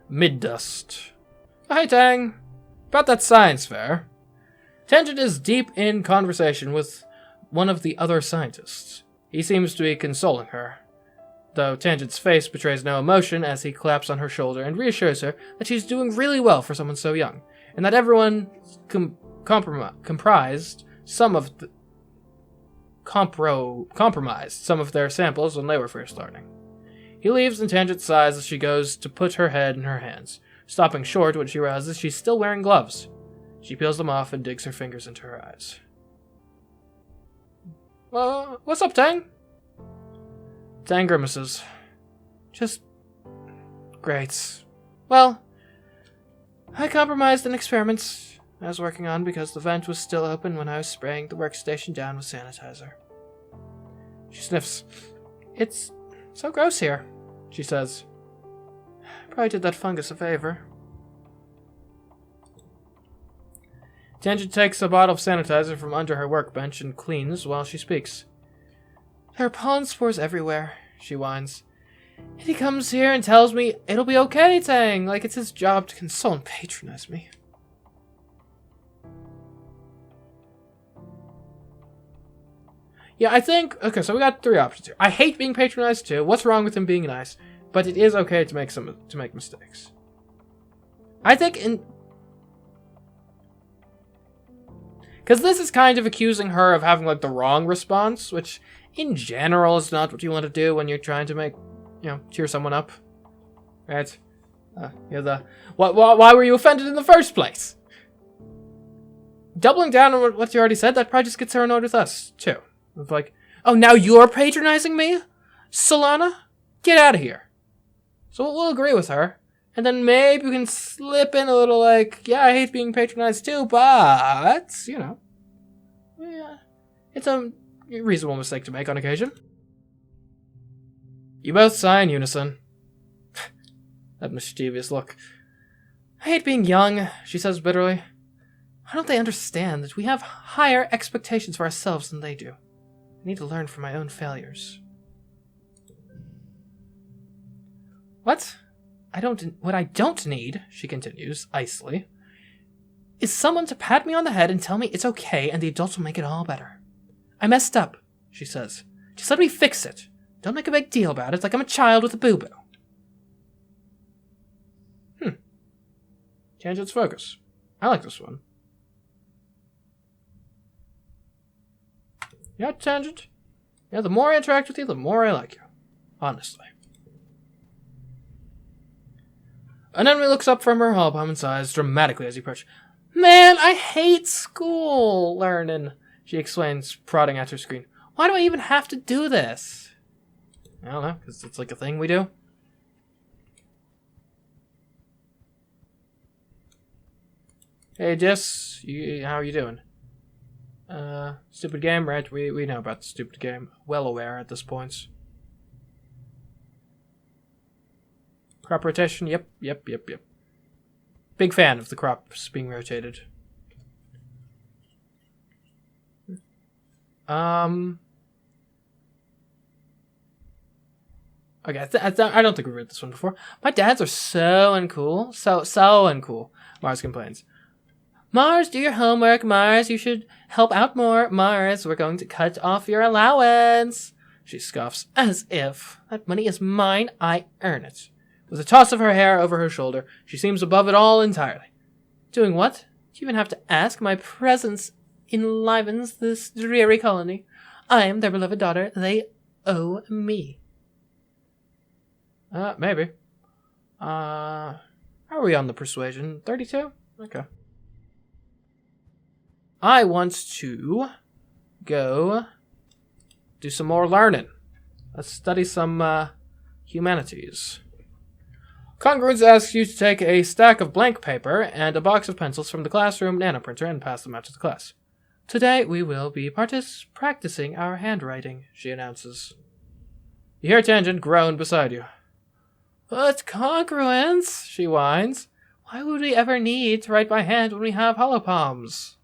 Mid-dust. Oh, hey, Tang. About that science fair. Tangent is deep in conversation with one of the other scientists. He seems to be consoling her, though Tangent's face betrays no emotion as he claps on her shoulder and reassures her that she's doing really well for someone so young, and that everyone compromised some of their samples when they were first learning. He leaves and Tangent sighs as she goes to put her head in her hands, stopping short when she realizes she's still wearing gloves. She peels them off and digs her fingers into her eyes. What's up, Tang? Tang grimaces. Just great. Well, I compromised an experiment I was working on because the vent was still open when I was spraying the workstation down with sanitizer. She sniffs. It's so gross here, she says. Probably did that fungus a favor. Tangent takes a bottle of sanitizer from under her workbench and cleans while she speaks. There are pollen spores everywhere, she whines. And he comes here and tells me it'll be okay, Tang, like it's his job to console and patronize me. Yeah, I think... Okay, so we got 3 options here. I hate being patronized too. What's wrong with him being nice? But it is okay to make mistakes. I think because this is kind of accusing her of having, like, the wrong response, which, in general, is not what you want to do when you're trying to make, cheer someone up. Right? Why were you offended in the first place? Doubling down on what you already said, that probably just gets her annoyed with us, too. Of like, oh, now you're patronizing me? Solana? Get out of here. So we'll agree with her. And then maybe we can slip in a little like, yeah, I hate being patronized too, but, yeah, it's a reasonable mistake to make on occasion. You both sigh in unison. That mischievous look. I hate being young, she says bitterly. Why don't they understand that we have higher expectations for ourselves than they do? I need to learn from my own failures. What I don't need, she continues, icily, is someone to pat me on the head and tell me it's okay and the adults will make it all better. I messed up, she says. Just let me fix it. Don't make a big deal about it like I'm a child with a boo-boo. Tangent's focus. I like this one. Yeah, Tangent. Yeah, the more I interact with you, the more I like you. Honestly. And then he looks up from her holophone and sighs dramatically as he approaches. Man, I hate school learning, she explains, prodding at her screen. Why do I even have to do this? I don't know, because it's like a thing we do. Hey, Jess, how are you doing? Stupid game, right? We know about the stupid game. Well aware at this point. Crop rotation, yep. Big fan of the crops being rotated. Okay, I don't think we've read this one before. My dads are so uncool. So uncool. Mars complains. Mars, do your homework. Mars, you should help out more. Mars, we're going to cut off your allowance. She scoffs, as if. That money is mine. I earn it. With a toss of her hair over her shoulder, she seems above it all entirely. Doing what? Do you even have to ask? My presence enlivens this dreary colony. I am their beloved daughter. They owe me. Maybe. How are we on the persuasion? 32? Okay. I want to go do some more learning. Let's study some humanities. Congruence asks you to take a stack of blank paper and a box of pencils from the classroom nanoprinter and pass them out to the class. Today we will be practicing our handwriting, she announces. You hear Tangent groan beside you. But Congruence, she whines. Why would we ever need to write by hand when we have holopalms?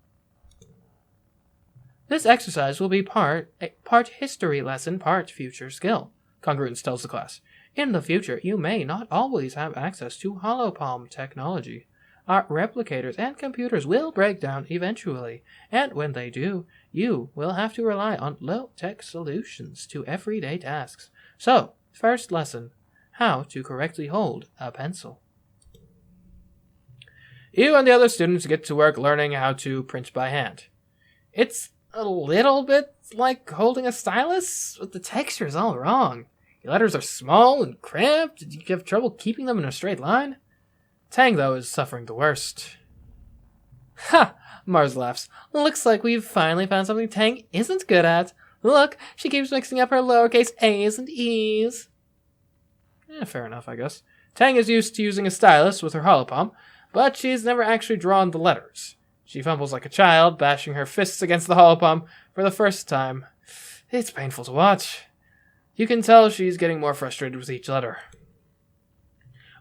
This exercise will be part history lesson, part future skill, Congruence tells the class. In the future, you may not always have access to holopalm technology. Our replicators and computers will break down eventually, and when they do, you will have to rely on low-tech solutions to everyday tasks. So, first lesson, how to correctly hold a pencil. You and the other students get to work learning how to print by hand. It's a little bit like holding a stylus, but the texture is all wrong. Your letters are small and cramped, and you have trouble keeping them in a straight line. Tang, though, is suffering the worst. Ha! Mars laughs. Looks like we've finally found something Tang isn't good at. Look, she keeps mixing up her lowercase a's and e's. Fair enough, I guess. Tang is used to using a stylus with her holopalm, but she's never actually drawn the letters. She fumbles like a child, bashing her fists against the holopalm for the first time. It's painful to watch. You can tell she's getting more frustrated with each letter.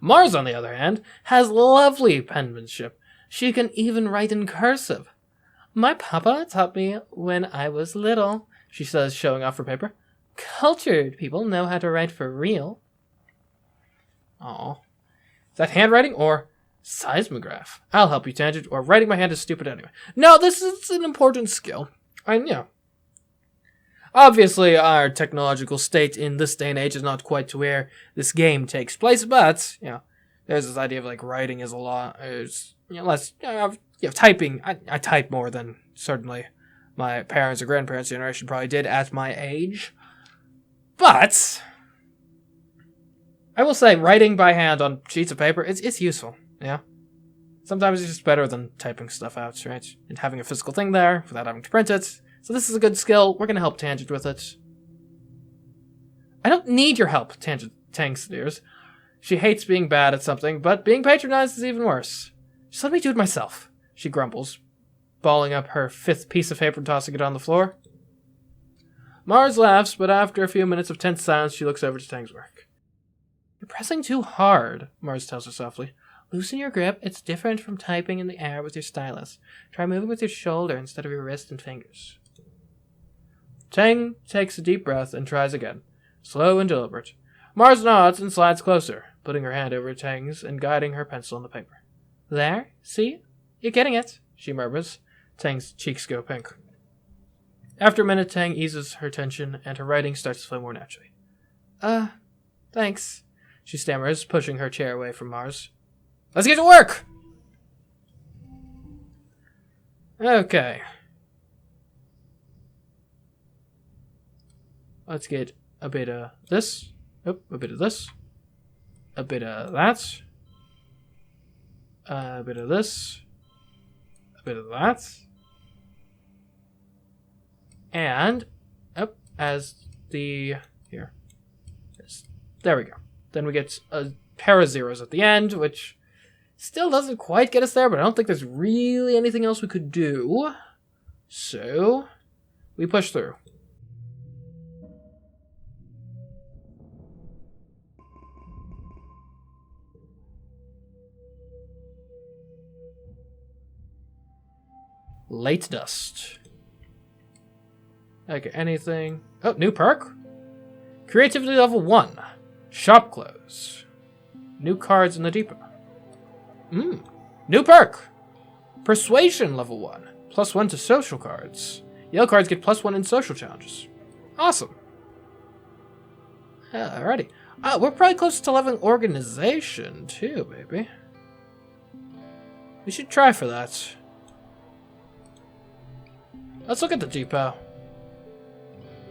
Mars, on the other hand, has lovely penmanship. She can even write in cursive. My papa taught me when I was little, she says, showing off her paper. Cultured people know how to write for real. Aw. Is that handwriting or seismograph? I'll help you, Tangent, or writing by hand is stupid anyway. No, this is an important skill. Obviously, our technological state in this day and age is not quite to where this game takes place, but, there's this idea of, like, writing is a lot, is, less, typing. I type more than, certainly, my parents' or grandparents' generation probably did at my age. But I will say, writing by hand on sheets of paper, it's useful, Sometimes it's just better than typing stuff out, right? And having a physical thing there without having to print it. So this is a good skill. We're going to help Tangent with it. I don't need your help, Tang sneers. She hates being bad at something, but being patronized is even worse. Just let me do it myself, she grumbles, balling up her 5th piece of paper and tossing it on the floor. Mars laughs, but after a few minutes of tense silence, she looks over to Tang's work. You're pressing too hard, Mars tells her softly. Loosen your grip. It's different from typing in the air with your stylus. Try moving with your shoulder instead of your wrist and fingers. Tang takes a deep breath and tries again, slow and deliberate. Mars nods and slides closer, putting her hand over Tang's and guiding her pencil on the paper. There, see? You're getting it, she murmurs. Tang's cheeks go pink. After a minute, Tang eases her tension and her writing starts to flow more naturally. Thanks, she stammers, pushing her chair away from Mars. Let's get to work! Okay. Let's get a bit of this. A bit of this. A bit of that. A bit of this. A bit of that. And, here. There we go. Then we get a pair of zeros at the end, which still doesn't quite get us there, but I don't think there's really anything else we could do. So, we push through. Late dust. Okay, anything? Oh, new perk? Creativity level 1. Shop close. New cards in the depot. New perk! Persuasion level 1. +1 to social cards. Yellow cards get +1 in social challenges. Awesome. Alrighty. We're probably close to leveling organization, too, baby. We should try for that. Let's look at the depot.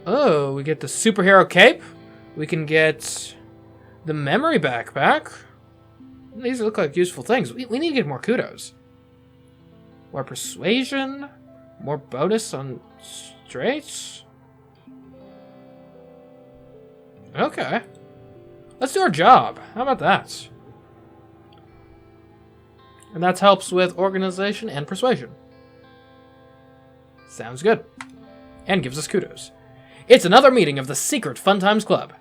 Oh, we get the superhero cape. We can get the memory backpack. These look like useful things. We need to get more kudos. More persuasion. More bonus on straights. Okay. Let's do our job. How about that? And that helps with organization and persuasion. Sounds good. And gives us kudos. It's another meeting of the secret Fun Times Club.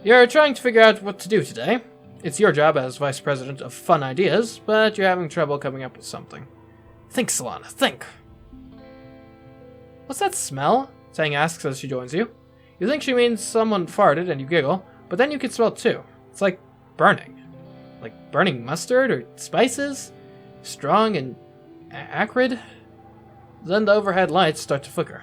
You're trying to figure out what to do today. It's your job as Vice President of Fun Ideas, but you're having trouble coming up with something. Think, Solana, think. What's that smell? Tang asks as she joins you. You think she means someone farted and you giggle, but then you can smell it too. It's like burning. Like burning mustard or spices. Strong and acrid. Then the overhead lights start to flicker.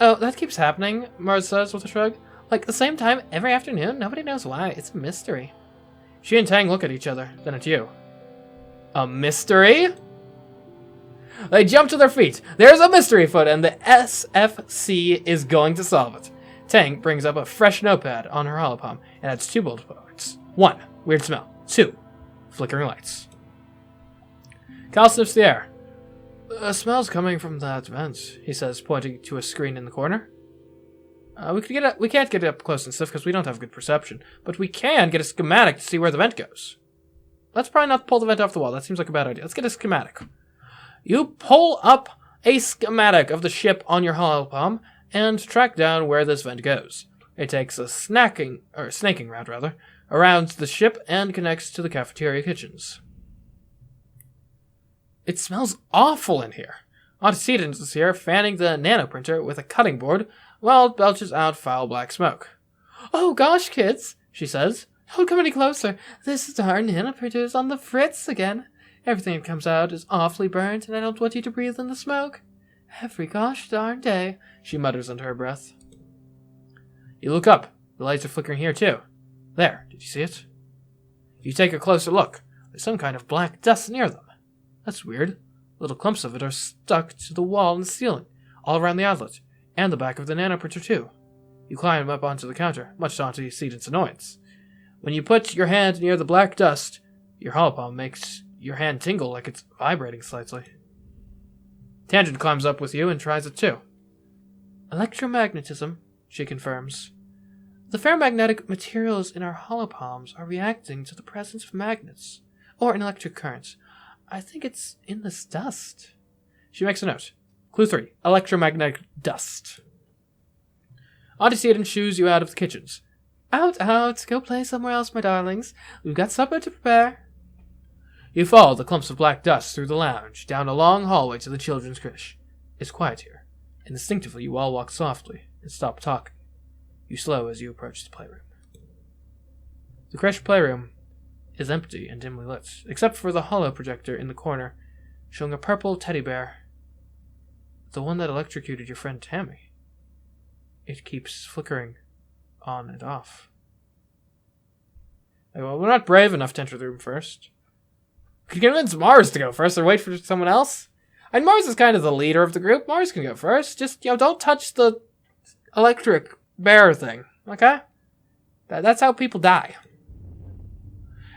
Oh, that keeps happening, Mars says with a shrug. Like the same time every afternoon, nobody knows why. It's a mystery. She and Tang look at each other, then at you. A mystery? They jump to their feet. There's a mystery afoot, and the SFC is going to solve it. Tang brings up a fresh notepad on her holopalm and adds 2 bullet points. 1. Weird smell. 2. Flickering lights. Cal sniffs the air. A smell's coming from that vent, he says, pointing to a screen in the corner. We can't get up close and stuff because we don't have good perception, but we can get a schematic to see where the vent goes. Let's probably not pull the vent off the wall. That seems like a bad idea. Let's get a schematic. You pull up a schematic of the ship on your holopalm and track down where this vent goes. It takes a snaking route around the ship and connects to the cafeteria kitchens. It smells awful in here. Antecedents is here, fanning the nanoprinter with a cutting board while it belches out foul black smoke. Oh gosh, kids, she says. Don't come any closer. This darn nanoprinter is on the fritz again. Everything that comes out is awfully burnt, and I don't want you to breathe in the smoke. Every gosh darn day, she mutters under her breath. You look up. The lights are flickering here, too. There, did you see it? You take a closer look. There's some kind of black dust near them. That's weird. Little clumps of it are stuck to the wall and the ceiling, all around the outlet, and the back of the nanoprinter, too. You climb up onto the counter, much to Antecedent's annoyance. When you put your hand near the black dust, your holopalm makes your hand tingle like it's vibrating slightly. Tangent climbs up with you and tries it too. Electromagnetism, she confirms. The ferromagnetic materials in our holopalms are reacting to the presence of magnets, or an electric current. I think it's in this dust. She makes a note. Clue 3. Electromagnetic dust. Antecedent shoos you out of the kitchens. Out, out. Go play somewhere else, my darlings. We've got supper to prepare. You follow the clumps of black dust through the lounge, down a long hallway to the children's crèche. It's quiet here, and instinctively you all walk softly and stop talking. You slow as you approach the playroom. The crèche playroom is empty and dimly lit, except for the holo projector in the corner, showing a purple teddy bear. The one that electrocuted your friend Tammy. It keeps flickering on and off. Well, we're not brave enough to enter the room first. We can convince Mars to go first or wait for someone else. And Mars is kind of the leader of the group. Mars can go first. Just, don't touch the electric bear thing, okay? That's how people die.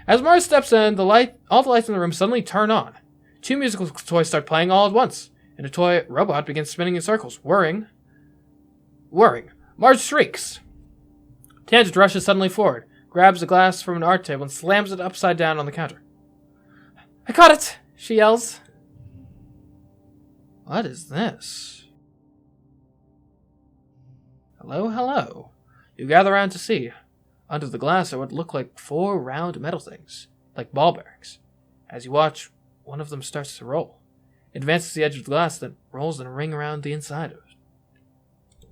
As Mars steps in, all the lights in the room suddenly turn on. 2 musical toys start playing all at once, and a toy robot begins spinning in circles, whirring. Mars shrieks. Tangent rushes suddenly forward, grabs a glass from an art table, and slams it upside down on the counter. I caught it, she yells. What is this? Hello, hello. You gather around to see. Under the glass are what look like 4 round metal things, like ball bearings. As you watch, one of them starts to roll. It advances the edge of the glass, then rolls in a ring around the inside of it.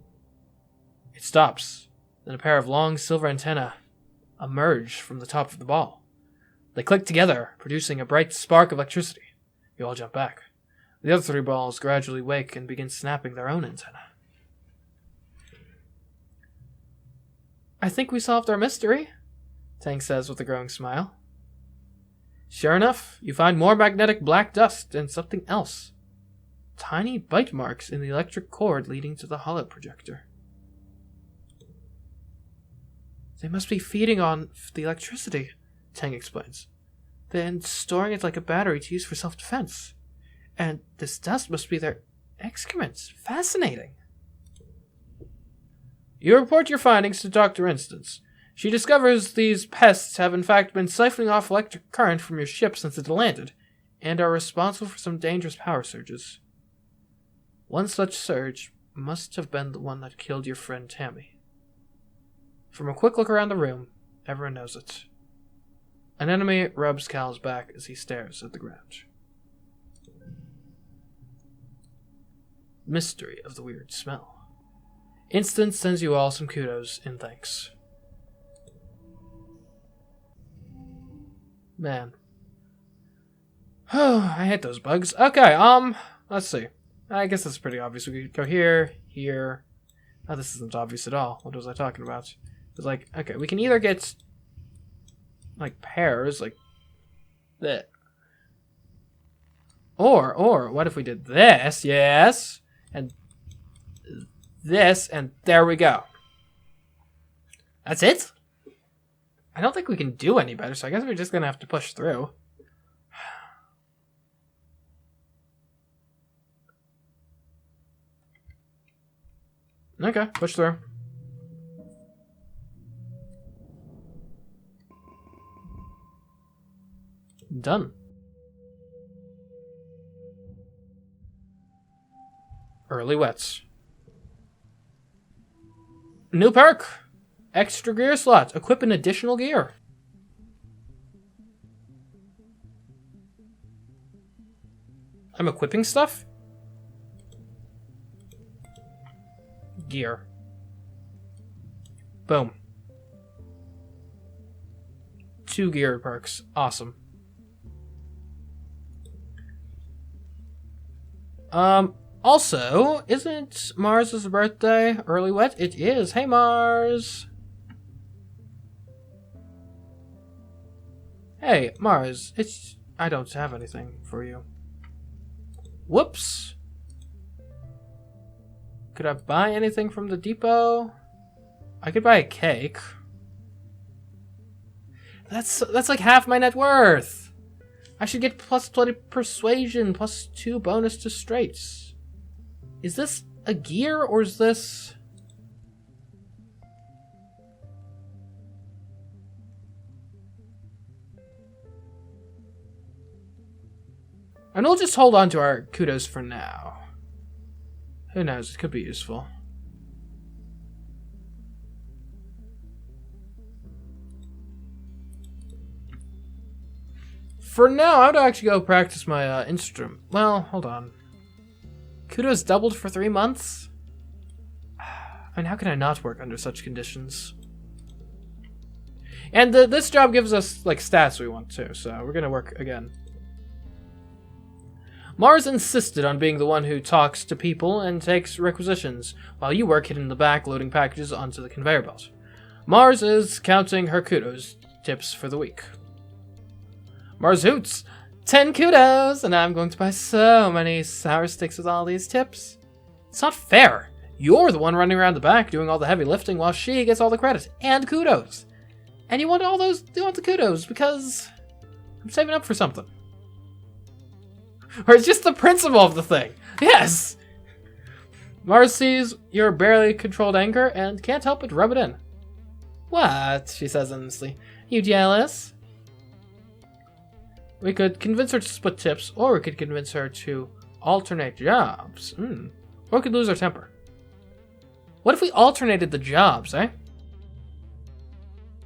It stops. Then a pair of long silver antennae emerge from the top of the ball. They click together, producing a bright spark of electricity. You all jump back. The other 3 balls gradually wake and begin snapping their own antennae. I think we solved our mystery, Tang says with a growing smile. Sure enough, you find more magnetic black dust and something else. Tiny bite marks in the electric cord leading to the holo projector. They must be feeding on the electricity, Tang explains, then storing it like a battery to use for self-defense. And this dust must be their excrement. Fascinating. You report your findings to Dr. Instance. She discovers these pests have in fact been siphoning off electric current from your ship since it landed, and are responsible for some dangerous power surges. One such surge must have been the one that killed your friend Tammy. From a quick look around the room, everyone knows it. An enemy rubs Cal's back as he stares at the ground. Mystery of the weird smell. Instance sends you all some kudos in thanks. Man. I hate those bugs. Okay, let's see. I guess that's pretty obvious. We could go here, here. Oh, this isn't obvious at all. What was I talking about? It's like, okay, we can either get, like, pairs, like that. Or, what if we did this? Yes. And this, and there we go. That's it? I don't think we can do any better, so I guess we're just gonna have to push through. Okay, push through. Done. Early wets. New perk. Extra gear slots. Equip an additional gear. I'm equipping stuff? Gear. Boom. 2 gear perks. Awesome. Also, isn't Mars' birthday early wet? It is. Hey, Mars. Hey, Mars. I don't have anything for you. Whoops. Could I buy anything from the depot? I could buy a cake. That's like half my net worth. I should get plus 20 persuasion, plus 2 bonus to straights. Is this a gear or is this... And we'll just hold on to our kudos for now. Who knows, it could be useful. For now, I would actually go practice my instrument. Well, hold on. Kudos doubled for 3 months? I mean, how can I not work under such conditions? And this job gives us, like, stats we want too, so we're gonna work again. Mars insisted on being the one who talks to people and takes requisitions, while you work hidden in the back loading packages onto the conveyor belt. Mars is counting her kudos tips for the week. Mars hoots! 10 kudos! And I'm going to buy so many sour sticks with all these tips. It's not fair! You're the one running around the back doing all the heavy lifting while she gets all the credit and kudos. And you want all those, you want the kudos because I'm saving up for something. Or it's just the principle of the thing. Yes! Mars sees your barely controlled anger and can't help but rub it in. What? She says endlessly. You jealous? We could convince her to split tips, or we could convince her to alternate jobs. Or we could lose our temper. What if we alternated the jobs, eh?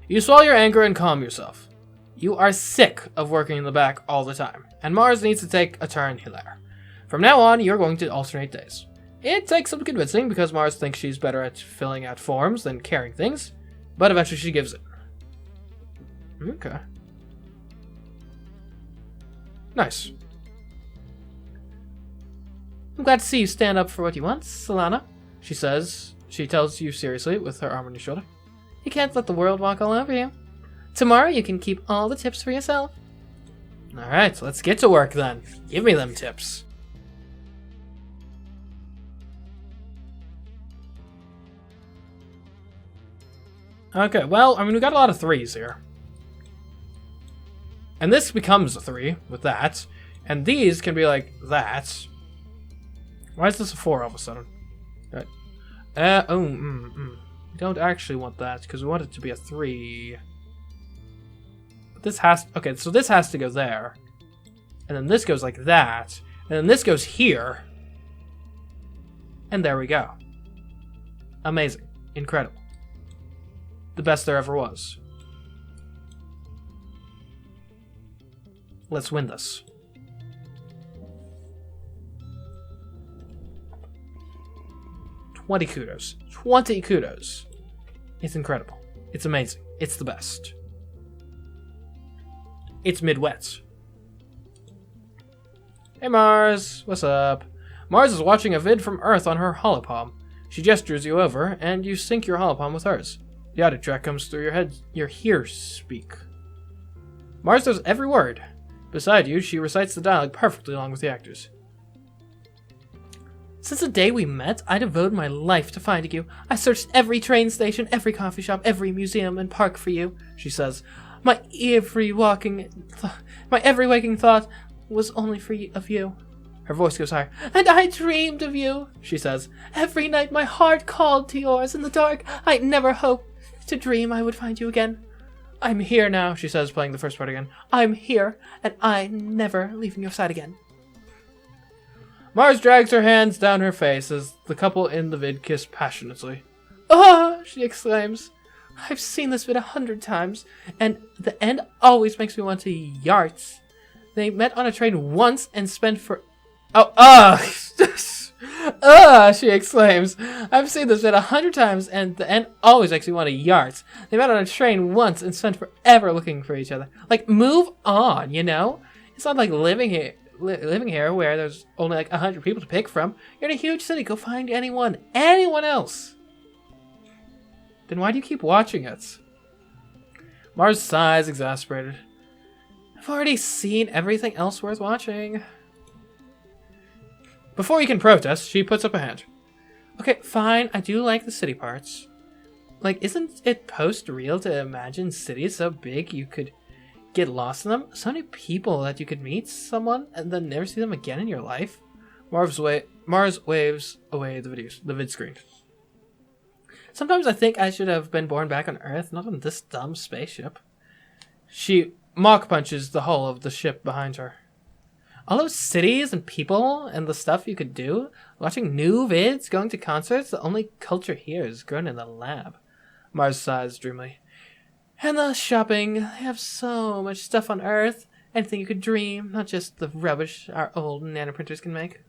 You swallow your anger and calm yourself. You are sick of working in the back all the time, and Mars needs to take a turn here. From now on, you're going to alternate days. It takes some convincing because Mars thinks she's better at filling out forms than carrying things, but eventually she gives it. Okay. Nice. I'm glad to see you stand up for what you want, Solana, she says. She tells you seriously with her arm on your shoulder. You can't let the world walk all over you. Tomorrow you can keep all the tips for yourself. Alright, let's get to work then. Give me them tips. Okay, well, I mean, we got a lot of 3s here. And this becomes a 3 with that. And these can be like that. Why is this a 4 all of a sudden? Right. We don't actually want that because we want it to be a 3. But this has... Okay, so this has to go there. And then this goes like that. And then this goes here. And there we go. Amazing. Incredible. The best there ever was. Let's win this. $20 kudos. 20 kudos. It's incredible. It's amazing. It's the best. It's mid-wet. Hey Mars, what's up? Mars is watching a vid from Earth on her holopalm. She gestures you over, and you sync your holopalm with hers. The audio track comes through your head. You hear speak. Mars knows every word. Beside you, she recites the dialogue perfectly along with the actors. Since the day we met, I devoted my life to finding you. I searched every train station, every coffee shop, every museum and park for you, she says. My every waking thought was only of you. Her voice goes higher. And I dreamed of you, she says. Every night my heart called to yours in the dark. I never hoped to dream I would find you again. I'm here now, she says, playing the first part again. I'm here, and I'm never leaving your side again. Mars drags her hands down her face as the couple in the vid kiss passionately. Oh, she exclaims. I've seen this vid 100 times, and the end always makes me want to yarts. They met on a train once and spent for... she exclaims. I've seen this vid 100 times, and the end always makes me want to yarts. They met on a train once and spent forever looking for each other. Like, move on, you know? It's not like living here where there's only like 100 people to pick from. You're in a huge city. Go find anyone else. Then why do you keep watching it? Mars sighs, exasperated. I've already seen everything else worth watching. Before you can protest, she puts up a hand. Okay, fine, I do like the city parts. Like, isn't it post-real to imagine cities so big you could get lost in them? So many people that you could meet someone and then never see them again in your life? Mars waves away the vid screen. Sometimes I think I should have been born back on Earth, not on this dumb spaceship. She mock punches the hull of the ship behind her. All those cities and people and the stuff you could do, watching new vids, going to concerts, the only culture here is grown in the lab. Mars sighs dreamily. And the shopping, they have so much stuff on Earth, anything you could dream, not just the rubbish our old nanoprinters can make.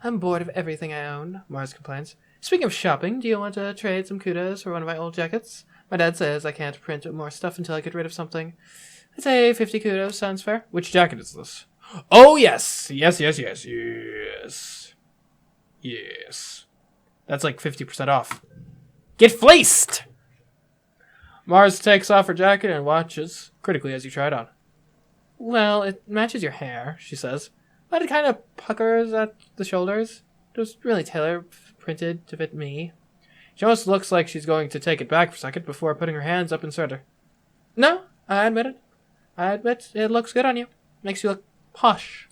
I'm bored of everything I own, Mars complains. Speaking of shopping, do you want to trade some kudos for one of my old jackets? My dad says I can't print more stuff until I get rid of something. I'd say 50 kudos sounds fair. Which jacket is this? Oh, yes. Yes. That's like 50% off. Get fleeced! Mars takes off her jacket and watches critically as you try it on. Well, it matches your hair, she says, but it kind of puckers at the shoulders. It was really tailor-printed to fit me. She almost looks like she's going to take it back for a second before putting her hands up inside her. No, I admit it. I admit it looks good on you. Makes you look posh.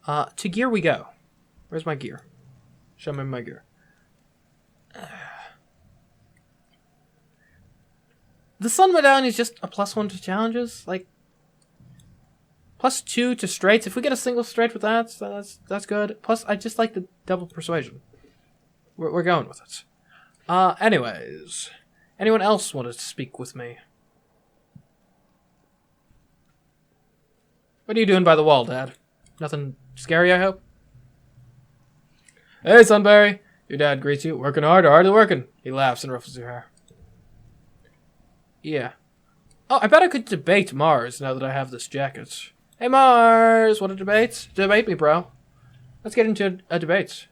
To gear we go. Where's my gear? Show me my gear. The sun medallion is just a +1 to challenges. Like, +2 to straights. If we get a single straight with that, that's good. Plus, I just like the double persuasion. We're going with it. Anyways. Anyone else want to speak with me? What are you doing by the wall, Dad? Nothing scary, I hope? Hey, Sunberry. Your dad greets you. Working hard or hardly working? He laughs and ruffles your hair. Yeah. Oh, I bet I could debate Mars now that I have this jacket. Hey, Mars! Want to debate? Debate me, bro. Let's get into a debate.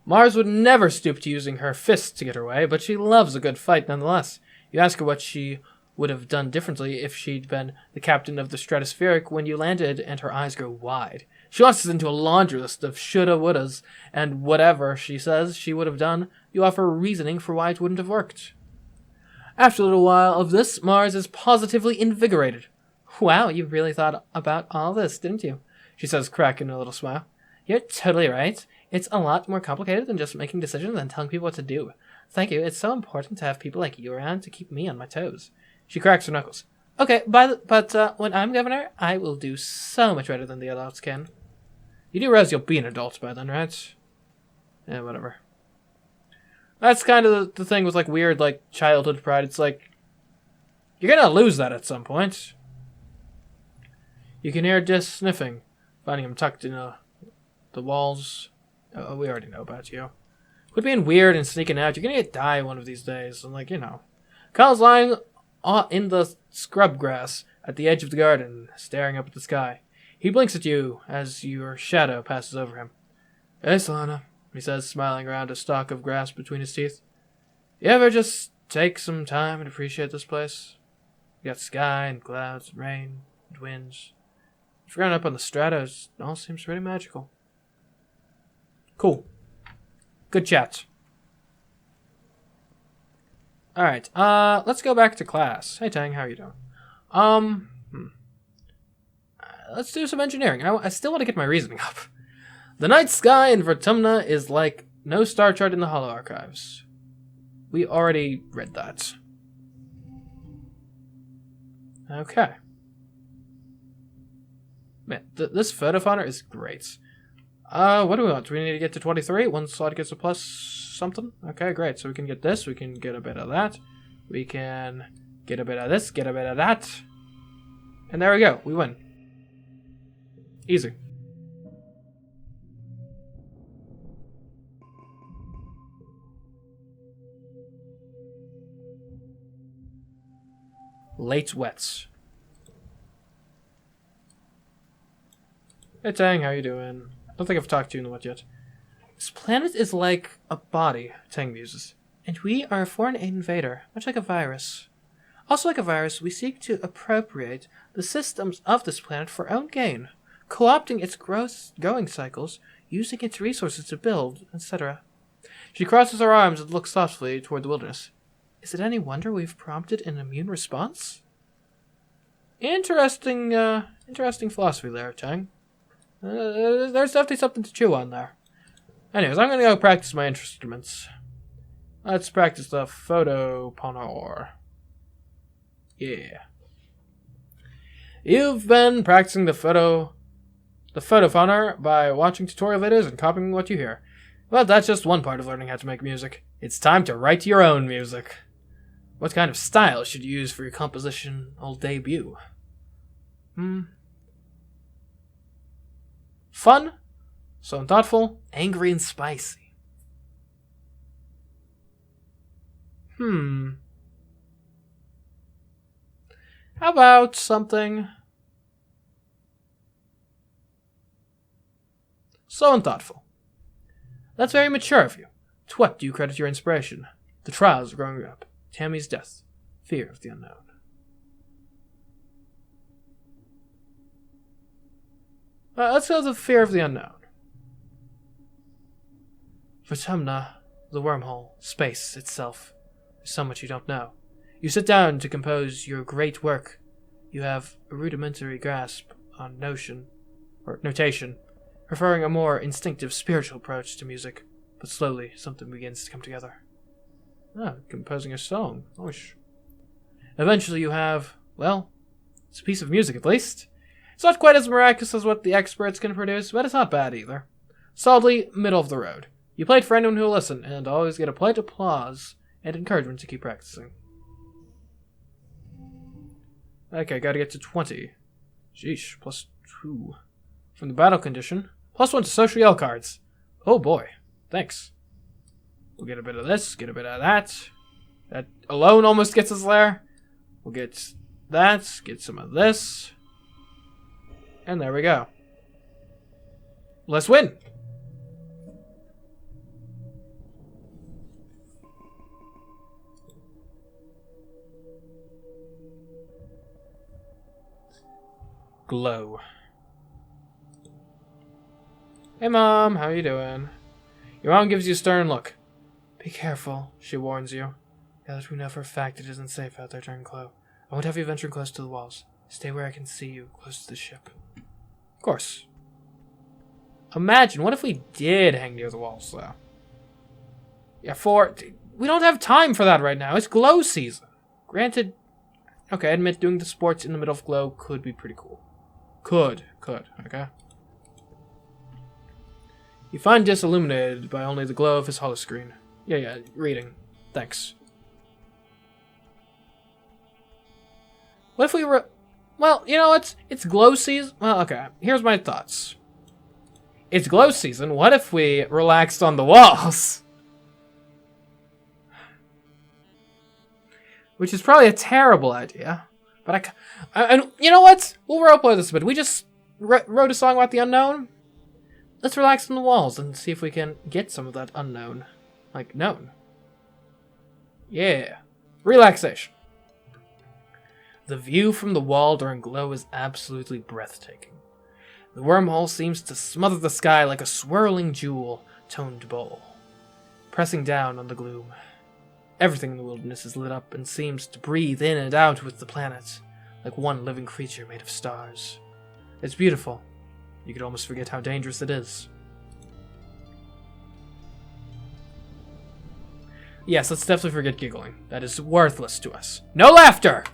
Mars would never stoop to using her fists to get her way, but she loves a good fight nonetheless. You ask her what she would have done differently if she'd been the captain of the Stratospheric when you landed, and her eyes go wide. She launches into a laundry list of shoulda, wouldas, and whatever she says she would have done, you offer reasoning for why it wouldn't have worked. After a little while of this, Mars is positively invigorated. Wow, you really thought about all this, didn't you? She says, cracking a little smile. You're totally right. It's a lot more complicated than just making decisions and telling people what to do. Thank you. It's so important to have people like you around to keep me on my toes. She cracks her knuckles. Okay, but when I'm governor, I will do so much better than the adults can. You do realize you'll be an adult by then, right? Yeah, whatever. That's kind of the thing with, like, weird, like, childhood pride. It's like, you're gonna lose that at some point. You can hear Dis sniffing, finding him tucked in the walls. Oh, we already know about you. Quit being weird and sneaking out. You're gonna get die one of these days. And like, you know. Kyle's lying in the scrub grass at the edge of the garden, staring up at the sky. He blinks at you as your shadow passes over him. Hey, Solana, he says, smiling around a stalk of grass between his teeth. You ever just take some time and appreciate this place? You got sky and clouds and rain and winds. If you're up on the stratos, it all seems pretty magical. Cool. Good chat. Alright, let's go back to class. Hey Tang, how are you doing? Let's do some engineering. I still want to get my reasoning up. The night sky in Vertumna is like no star chart in the Hollow Archives. We already read that. Okay. Man, this photo fauna is great. What do we want? Do we need to get to 23? One slot gets a plus something? Okay, great. So we can get this. We can get a bit of that. We can get a bit of this. Get a bit of that. And there we go. We win. Easy. Late wets. Hey Tang, how you doing? I don't think I've talked to you in the wet yet. This planet is like a body, Tang muses. And we are a foreign invader, much like a virus. Also like a virus, we seek to appropriate the systems of this planet for our own gain, co-opting its growing cycles, using its resources to build, etc. She crosses her arms and looks thoughtfully toward the wilderness. Is it any wonder we've prompted an immune response? Interesting philosophy there, Tang. There's definitely something to chew on there. Anyways, I'm gonna go practice my instruments. Let's practice the photo ponor. Yeah. You've been practicing the photo ponor by watching tutorial videos and copying what you hear. Well, that's just one part of learning how to make music. It's time to write your own music. What kind of style should you use for your compositional debut? Fun, so thoughtful, angry and spicy. How about something so unthoughtful? That's very mature of you. To what do you credit your inspiration? The trials of growing up, Tammy's death, fear of the unknown. Let's go with the fear of the unknown. Vertumna, the wormhole, space itself. There's so much you don't know. You sit down to compose your great work. You have a rudimentary grasp on notation, preferring a more instinctive spiritual approach to music, but slowly something begins to come together. Composing a song. Oish. Eventually you have, well, it's a piece of music at least. It's not quite as miraculous as what the experts can produce, but it's not bad either. Solidly middle of the road. You play it for anyone who will listen, and always get a polite applause and encouragement to keep practicing. Okay, gotta get to 20. Sheesh, +2. From the battle condition, +1 to social yell cards. Oh boy, thanks. We'll get a bit of this, get a bit of that. That alone almost gets us there. We'll get that, get some of this. And there we go. Let's win! Glow. Hey Mom, how you doing? Your mom gives you a stern look. Be careful, she warns you. Now that we know for a fact it isn't safe out there during glow, I won't have you venturing close to the walls. Stay where I can see you, close to the ship. Of course. Imagine, what if we did hang near the walls, though? Yeah, we don't have time for that right now. It's glow season. Granted, okay, I admit doing the sports in the middle of glow could be pretty cool. Could, okay? You find Dis illuminated by only the glow of his holoscreen. Yeah, reading. Thanks. What if we were... Well, you know, it's glow season. Well, okay, here's my thoughts. It's glow season. What if we relaxed on the walls? which is probably a terrible idea. But and you know what? We'll roleplay this a bit. We just wrote a song about the unknown. Let's relax on the walls and see if we can get some of that unknown. Like, known. Yeah. Relaxation. The view from the wall during glow is absolutely breathtaking. The wormhole seems to smother the sky like a swirling jewel-toned bowl, pressing down on the gloom. Everything in the wilderness is lit up and seems to breathe in and out with the planet, like one living creature made of stars. It's beautiful. You could almost forget how dangerous it is. Yes, let's definitely forget giggling. That is worthless to us. No laughter!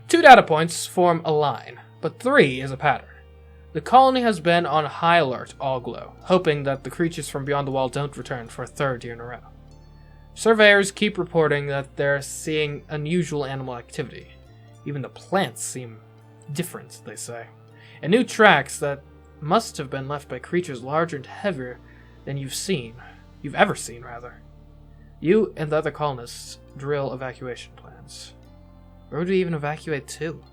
2 data points form a line, but 3 is a pattern. The colony has been on high alert all glow, hoping that the creatures from beyond the wall don't return for a 3rd year in a row. Surveyors keep reporting that they're seeing unusual animal activity. Even the plants seem different, they say. And new tracks that must have been left by creatures larger and heavier than you've ever seen. You and the other colonists drill evacuation plans. Where would we even evacuate to?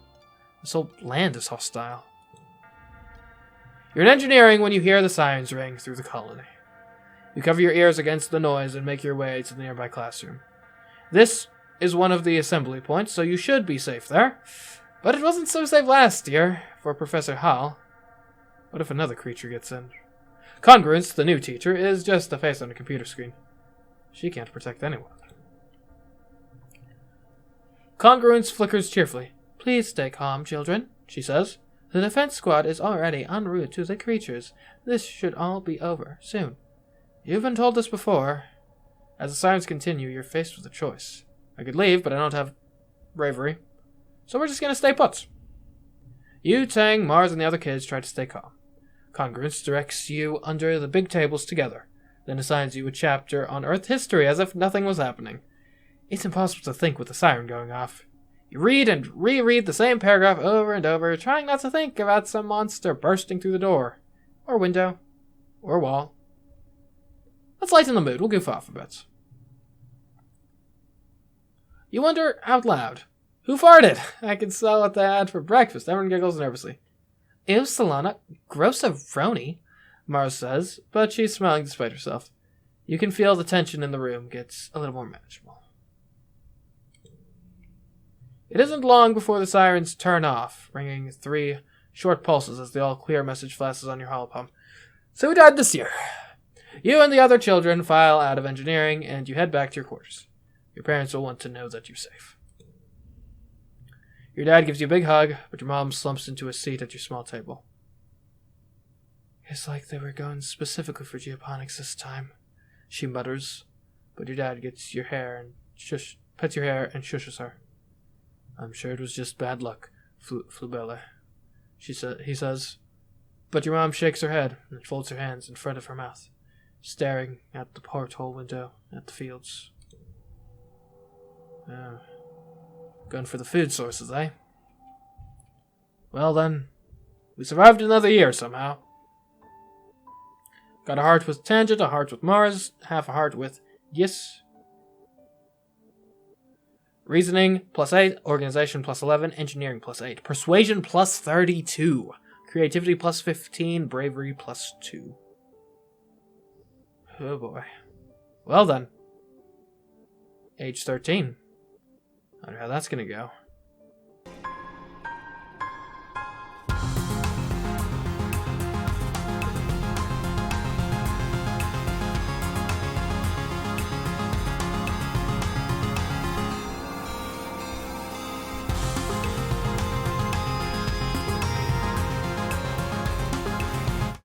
This whole land is hostile. You're in engineering when you hear the sirens ring through the colony. You cover your ears against the noise and make your way to the nearby classroom. This is one of the assembly points, so you should be safe there. But it wasn't so safe last year for Professor Hall. What if another creature gets in? Congruence, the new teacher, is just a face on a computer screen. She can't protect anyone. Congruence flickers cheerfully. Please stay calm, children, she says. The defense squad is already en route to the creatures. This should all be over soon. You've been told this before. As the sirens continue, you're faced with a choice. I could leave, but I don't have bravery. So we're just gonna stay put. You, Tang, Mars, and the other kids try to stay calm. Congruence directs you under the big tables together, then assigns you a chapter on Earth history as if nothing was happening. It's impossible to think with the siren going off. You read and reread the same paragraph over and over, trying not to think about some monster bursting through the door, or window, or wall. Let's lighten the mood. We'll goof off a bit. You wonder out loud, who farted? I can smell what they had for breakfast. Everyone giggles nervously. Ew, Solana. Gross-a-roni, Mars says, but she's smiling despite herself. You can feel the tension in the room gets a little more manageable. It isn't long before the sirens turn off, ringing 3 short pulses as the all-clear message flashes on your holopalm. So who died this year? You and the other children file out of engineering, and you head back to your quarters. Your parents will want to know that you're safe. Your dad gives you a big hug, but your mom slumps into a seat at your small table. It's like they were going specifically for geoponics this time, she mutters, but your dad gets your hair and pets your hair and shushes her. I'm sure it was just bad luck, Flubella, he says, but your mom shakes her head and folds her hands in front of her mouth, staring at the porthole window at the fields. Going for the food sources, eh? Well then, we survived another year somehow. Got a heart with Tangent, a heart with Mars, half a heart with Yes. Reasoning +8, Organization +11, Engineering +8, Persuasion +32, Creativity +15, Bravery +2. Oh boy. Well then. Age 13. I wonder how that's gonna go.